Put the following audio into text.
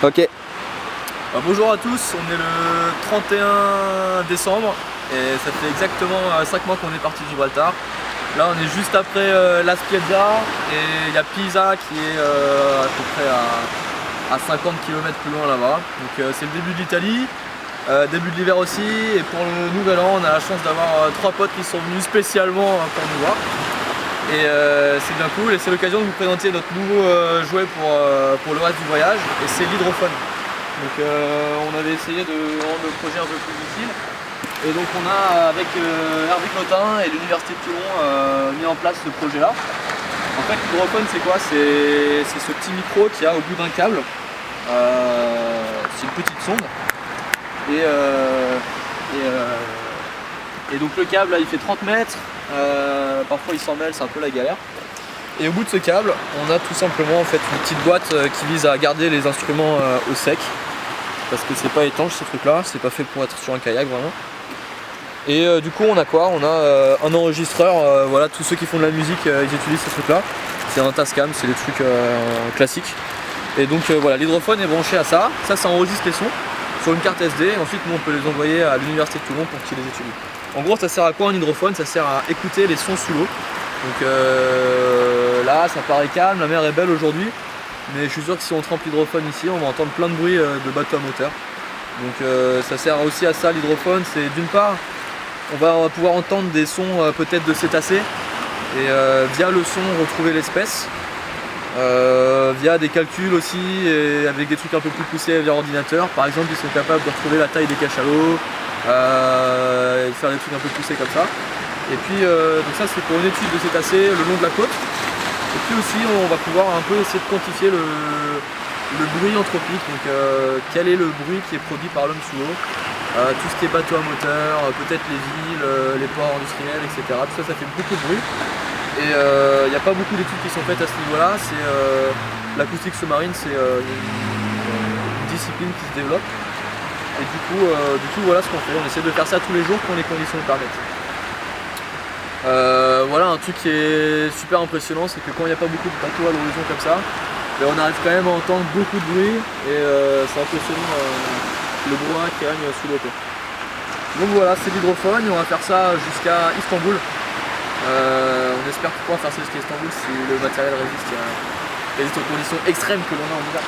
Ok. Bonjour à tous, on est le 31 décembre et ça fait exactement 5 mois qu'on est parti de Gibraltar. Là on est juste après La Spiaggia et il y a Pisa qui est à peu près à 50 km plus loin là-bas. Donc c'est le début de l'Italie, début de l'hiver aussi, et pour le nouvel an on a la chance d'avoir 3 potes qui sont venus spécialement pour nous voir. Et c'est bien cool et c'est l'occasion de vous présenter notre nouveau jouet pour le reste du voyage, et c'est l'hydrophone. Donc on avait essayé de rendre le projet un peu plus utile, et donc on a avec Hervé Clotin et l'université de Toulon mis en place ce projet là. En fait l'hydrophone c'est quoi? C'est ce petit micro qu'il y a au bout d'un câble, c'est une petite sonde, et donc le câble là il fait 30 mètres, parfois il s'en mêle, c'est un peu la galère. Et au bout de ce câble, on a tout simplement en fait une petite boîte qui vise à garder les instruments au sec, parce que c'est pas étanche ce truc là, c'est pas fait pour être sur un kayak vraiment. Et du coup on a quoi? On a un enregistreur, voilà, tous ceux qui font de la musique ils utilisent ce truc là. C'est un Tascam, c'est des trucs classiques. Et donc voilà, l'hydrophone est branché à ça, ça enregistre les sons sur une carte SD, et ensuite nous on peut les envoyer à l'université de Toulon pour qu'ils les étudient. En gros ça sert à quoi un hydrophone? Ça sert à écouter les sons sous l'eau. Donc là ça paraît calme, la mer est belle aujourd'hui, mais je suis sûr que si on trempe l'hydrophone ici on va entendre plein de bruit de bateaux à moteur. Donc ça sert aussi à ça l'hydrophone, c'est d'une part on va pouvoir entendre des sons peut-être de cétacés, et via le son retrouver l'espèce, via des calculs aussi, et avec des trucs un peu plus poussés via ordinateur. Par exemple ils sont capables de retrouver la taille des cachalots, et de faire des trucs un peu poussés comme ça. Et puis donc ça c'est pour une étude de cétacés le long de la côte. Et puis aussi on va pouvoir un peu essayer de quantifier le bruit anthropique, donc quel est le bruit qui est produit par l'homme sous l'eau, tout ce qui est bateau à moteur, peut-être les villes, les ports industriels, etc. Tout ça, ça fait beaucoup de bruit. Et il n'y a pas beaucoup d'études qui sont faites à ce niveau-là. L'acoustique sous-marine, c'est une discipline qui se développe. Et du coup voilà ce qu'on fait, on essaie de faire ça tous les jours quand les conditions le permettent. Voilà, un truc qui est super impressionnant, c'est que quand il n'y a pas beaucoup de bateaux à l'horizon comme ça, on arrive quand même à entendre beaucoup de bruit, et c'est impressionnant le brouhaha qui règne sous l'eau. Donc voilà, c'est l'hydrophone, et on va faire ça jusqu'à Istanbul. On espère pouvoir faire ça jusqu'à Istanbul si le matériel résiste aux conditions extrêmes que l'on a en hiver.